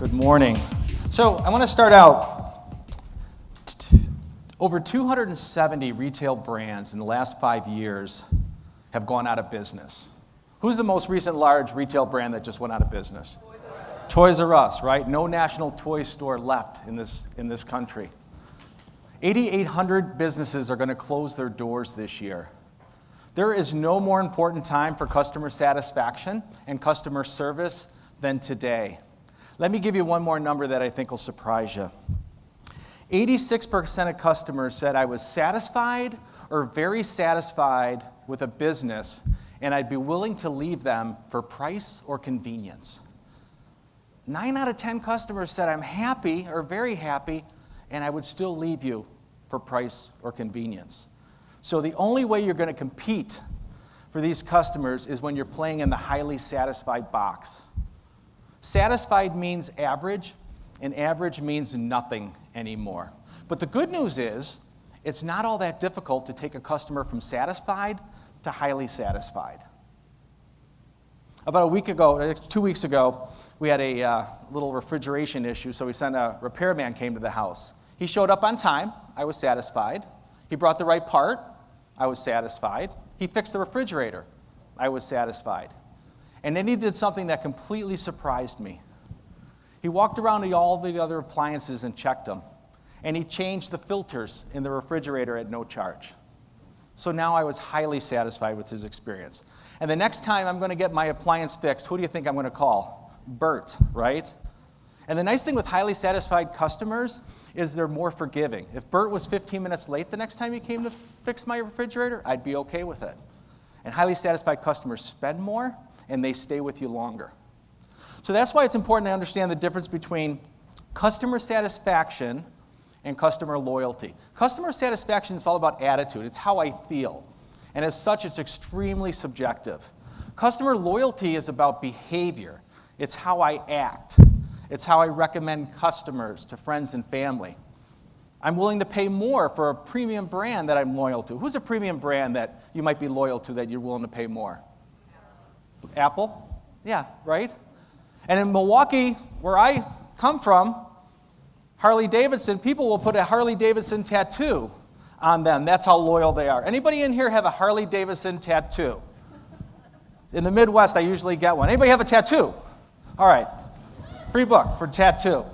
Good morning. So I want to start out, over 270 retail brands in the last 5 years have gone out of business. Who's the most recent large retail brand that just went out of business? Toys R Us, right? No national toy store left in this country. 8,800 businesses are going to close their doors this year. There is no more important time for customer satisfaction and customer service than today. Let me give you one more number that I think will surprise you. 86% of customers said I was satisfied or very satisfied with a business, and I'd be willing to leave them for price or convenience. 9 out of 10 customers said I'm happy or very happy, and I would still leave you for price or convenience. So the only way you're going to compete for these customers is when you're playing in the highly satisfied box. Satisfied means average, and average means nothing anymore. But the good news is, it's not all that difficult to take a customer from satisfied to highly satisfied. About a week ago, 2 weeks ago, we had a little refrigeration issue, so we sent a repairman came to the house. He showed up on time. I was satisfied. He brought the right part. I was satisfied. He fixed the refrigerator. I was satisfied. And then he did something that completely surprised me. He walked around to all the other appliances and checked them. And he changed the filters in the refrigerator at no charge. So now I was highly satisfied with his experience. And the next time I'm going to get my appliance fixed, who do you think I'm going to call? Bert, right? And the nice thing with highly satisfied customers is they're more forgiving. If Bert was 15 minutes late the next time he came to fix my refrigerator, I'd be okay with it. And highly satisfied customers spend more, and they stay with you longer. So that's why it's important to understand the difference between customer satisfaction and customer loyalty. Customer satisfaction is all about attitude. It's how I feel. And as such, it's extremely subjective. Customer loyalty is about behavior. It's how I act. It's how I recommend customers to friends and family. I'm willing to pay more for a premium brand that I'm loyal to. Who's a premium brand that you might be loyal to that you're willing to pay more? Apple? Yeah, right? And in Milwaukee, where I come from, Harley Davidson, people will put a Harley Davidson tattoo on them. That's how loyal they are. Anybody in here have a Harley Davidson tattoo? In the Midwest, I usually get one. Anybody have a tattoo? All right. Free book for tattoo.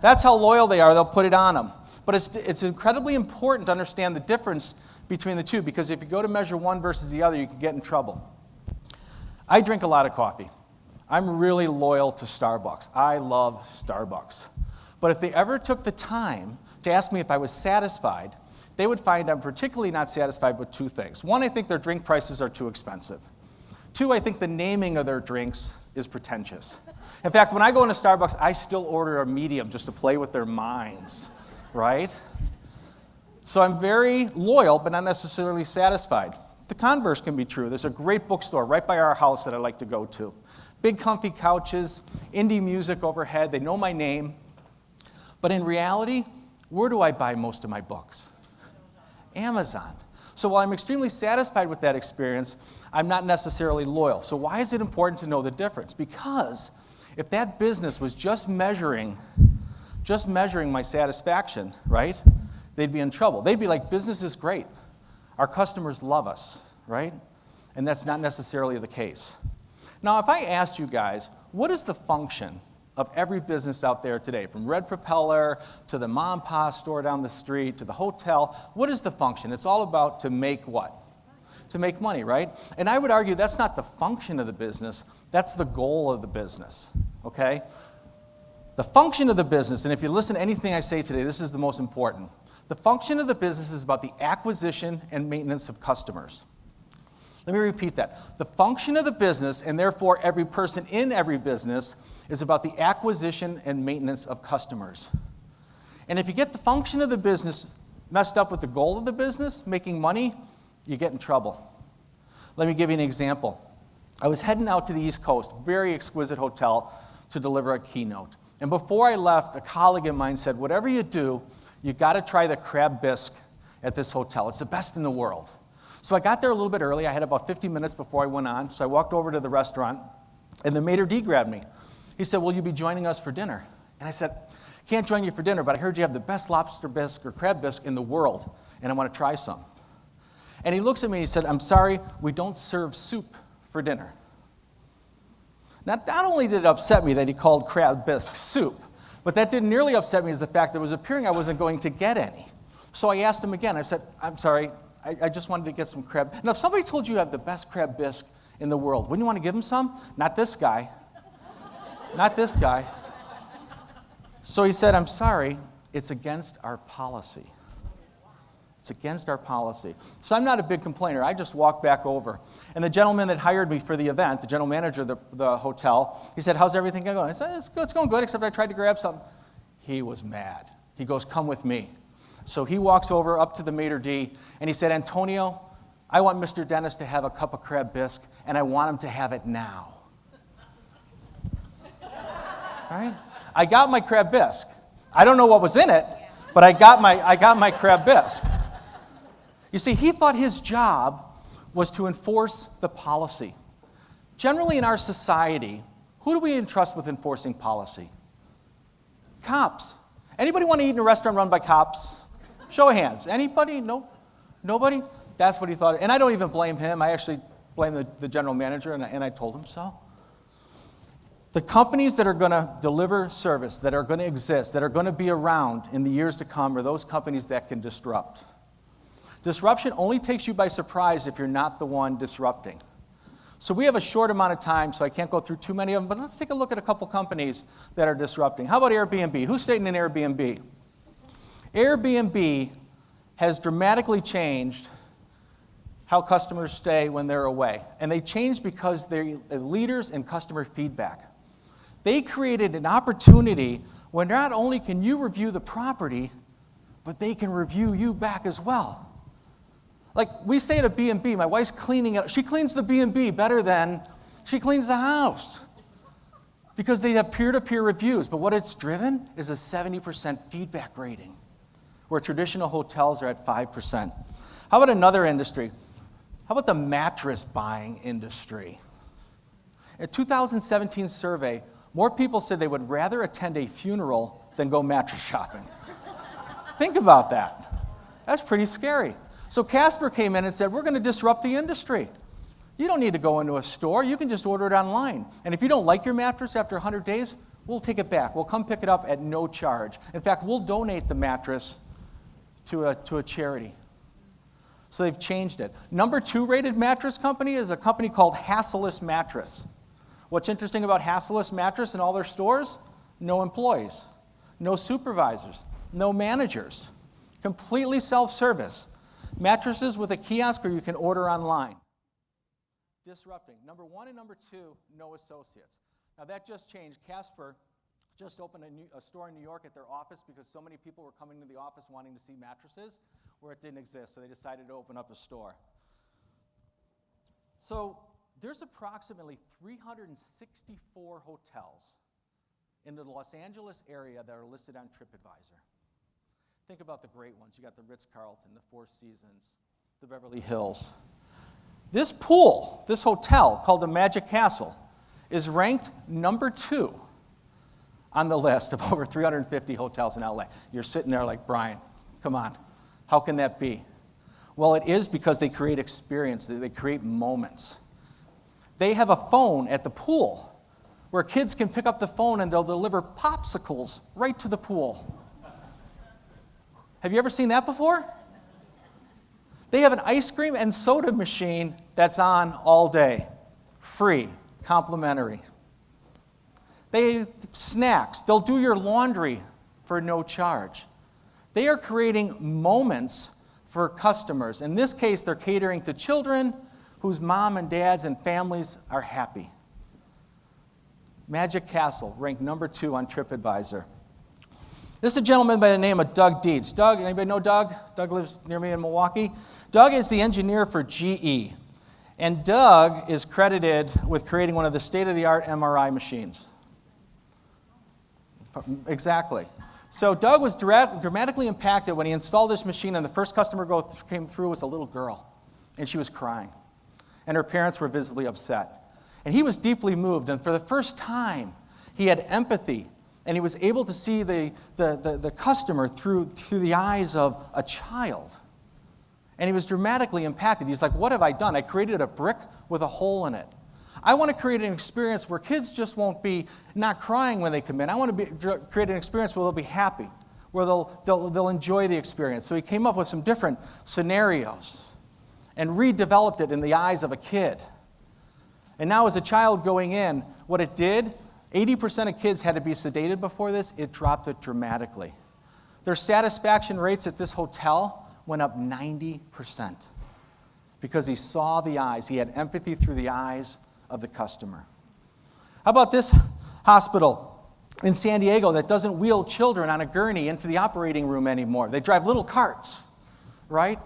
That's how loyal they are. They'll put it on them. But it's incredibly important to understand the difference between the two, because if you go to measure one versus the other, you can get in trouble. I drink a lot of coffee. I'm really loyal to Starbucks. I love Starbucks. But if they ever took the time to ask me if I was satisfied, they would find I'm particularly not satisfied with two things. One, I think their drink prices are too expensive. Two, I think the naming of their drinks is pretentious. In fact, when I go into Starbucks, I still order a medium just to play with their minds, right? So I'm very loyal, but not necessarily satisfied. The converse can be true. There's a great bookstore right by our house that I like to go to. Big comfy couches, indie music overhead, they know my name. But in reality, where do I buy most of my books? Amazon. So while I'm extremely satisfied with that experience, I'm not necessarily loyal. So why is it important to know the difference? Because if that business was just measuring my satisfaction, right, they'd be in trouble. They'd be like, business is great. Our customers love us, right? And that's not necessarily the case. Now, if I asked you guys, what is the function of every business out there today, from RedPropeller to the mom and pop store down the street to the hotel, what is the function? It's all about to make what? To make money, right? And I would argue that's not the function of the business, that's the goal of the business, okay? The function of the business, and if you listen to anything I say today, this is the most important. The function of the business is about the acquisition and maintenance of customers. Let me repeat that. The function of the business, and therefore every person in every business, is about the acquisition and maintenance of customers. And if you get the function of the business messed up with the goal of the business, making money, you get in trouble. Let me give you an example. I was heading out to the East Coast, very exquisite hotel, to deliver a keynote. And before I left, a colleague of mine said, whatever you do, you got to try the crab bisque at this hotel. It's the best in the world. So I got there a little bit early. I had about 50 minutes before I went on. So I walked over to the restaurant, and the maitre d' grabbed me. He said, will you be joining us for dinner? And I said, can't join you for dinner, but I heard you have the best lobster bisque or crab bisque in the world, and I want to try some. And he looks at me and he said, I'm sorry, we don't serve soup for dinner. Now, not only did it upset me that he called crab bisque soup, but that didn't nearly upset me as the fact that it was appearing I wasn't going to get any. So I asked him again. I said, I'm sorry, I just wanted to get some crab. Now, if somebody told you you have the best crab bisque in the world, wouldn't you want to give him some? Not this guy. Not this guy. So he said, I'm sorry, it's against our policy. It's against our policy. So I'm not a big complainer. I just walked back over. And the gentleman that hired me for the event, the general manager of the hotel, he said, how's everything going? I said, it's going good, except I tried to grab something. He was mad. He goes, come with me. So he walks over up to the maitre d', and he said, Antonio, I want Mr. Dennis to have a cup of crab bisque, and I want him to have it now. All right? I got my crab bisque. I don't know what was in it, but I got my crab bisque. You see, he thought his job was to enforce the policy. Generally in our society, who do we entrust with enforcing policy? Cops. Anybody want to eat in a restaurant run by cops? Show of hands. Anybody? No? Nobody? That's what he thought. And I don't even blame him. I actually blame the general manager, and I told him so. The companies that are going to deliver service, that are going to exist, that are going to be around in the years to come are those companies that can disrupt. Disruption only takes you by surprise if you're not the one disrupting. So we have a short amount of time, so I can't go through too many of them, but let's take a look at a couple companies that are disrupting. How about Airbnb? Who's staying in Airbnb? Airbnb has dramatically changed how customers stay when they're away. And they changed because they're leaders in customer feedback. They created an opportunity where not only can you review the property, but they can review you back as well. Like we stay at a B&B, my wife's cleaning it. She cleans the B&B better than she cleans the house. Because they have peer-to-peer reviews. But what it's driven is a 70% feedback rating, where traditional hotels are at 5%. How about another industry? How about the mattress buying industry? In a 2017 survey, more people said they would rather attend a funeral than go mattress shopping. Think about that. That's pretty scary. So Casper came in and said, we're going to disrupt the industry. You don't need to go into a store. You can just order it online. And if you don't like your mattress after 100 days, we'll take it back. We'll come pick it up at no charge. In fact, we'll donate the mattress to a charity. So they've changed it. Number 2 rated mattress company is a company called Hasseless Mattress. What's interesting about Hasseless Mattress and all their stores? No employees, no supervisors, no managers. Completely self-service. Mattresses with a kiosk where you can order online. Disrupting. Number 1 and number 2, no associates. Now that just changed. Casper just opened a store in New York at their office because so many people were coming to the office wanting to see mattresses where it didn't exist, so they decided to open up a store. So there's approximately 364 hotels in the Los Angeles area that are listed on TripAdvisor. Think about the great ones. You got the Ritz-Carlton, the Four Seasons, the Beverly Hills. This pool, this hotel called the Magic Castle, is ranked number 2 on the list of over 350 hotels in LA. You're sitting there like, Brian, come on. How can that be? Well, it is because they create experience. They create moments. They have a phone at the pool where kids can pick up the phone and they'll deliver popsicles right to the pool. Have you ever seen that before? They have an ice cream and soda machine that's on all day. Free, complimentary. They have snacks. They'll do your laundry for no charge. They are creating moments for customers. In this case, they're catering to children whose mom and dads and families are happy. Magic Castle, ranked number 2 on TripAdvisor. This is a gentleman by the name of Doug Dietz. Doug, anybody know Doug? Doug lives near me in Milwaukee. Doug is the engineer for GE. And Doug is credited with creating one of the state-of-the-art MRI machines. Exactly. So Doug was dramatically impacted when he installed this machine, and the first customer came through was a little girl, and she was crying. And her parents were visibly upset. And he was deeply moved, and for the first time, He had empathy, and he was able to see the customer through the eyes of a child. And he was dramatically impacted. He's like, what have I done? I created a brick with a hole in it. I want to create an experience where kids just won't be not crying when they come in. I want to create an experience where they'll be happy, where they'll enjoy the experience. So he came up with some different scenarios and redeveloped it in the eyes of a kid. And now as a child going in, what it did, 80% of kids had to be sedated before this. It dropped it dramatically. Their satisfaction rates at this hotel went up 90% because he saw the eyes. He had empathy through the eyes of the customer. How about this hospital in San Diego that doesn't wheel children on a gurney into the operating room anymore? They drive little carts, right?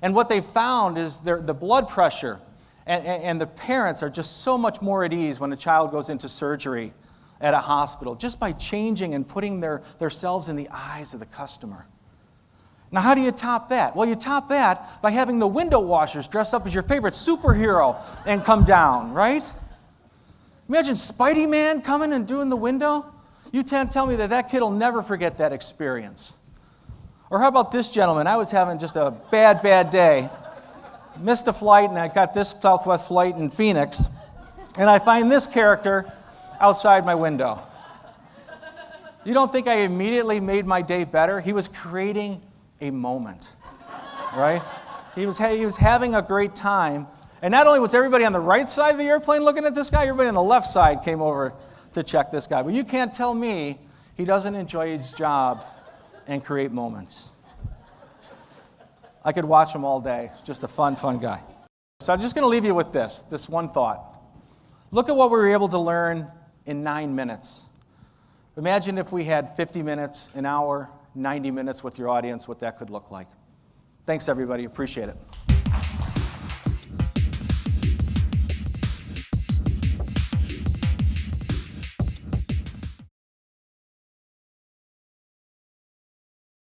And what they found is the blood pressure and the parents are just so much more at ease when a child goes into surgery at a hospital, just by changing and putting themselves in the eyes of the customer. Now, how do you top that? Well, you top that by having the window washers dress up as your favorite superhero and come down, right? Imagine Spidey Man coming and doing the window. You can't tell me that kid will never forget that experience. Or how about this gentleman? I was having just a bad day. Missed a flight, and I got this Southwest flight in Phoenix, and I find this character outside my window. You don't think I immediately made my day better? He was creating a moment, right? He was having a great time. And not only was everybody on the right side of the airplane looking at this guy, everybody on the left side came over to check this guy. But you can't tell me he doesn't enjoy his job and create moments. I could watch him all day. Just a fun guy. So I'm just going to leave you with this one thought. Look at what we were able to learn in 9 minutes. Imagine if we had 50 minutes, an hour, 90 minutes with your audience, what that could look like. Thanks, everybody. Appreciate it.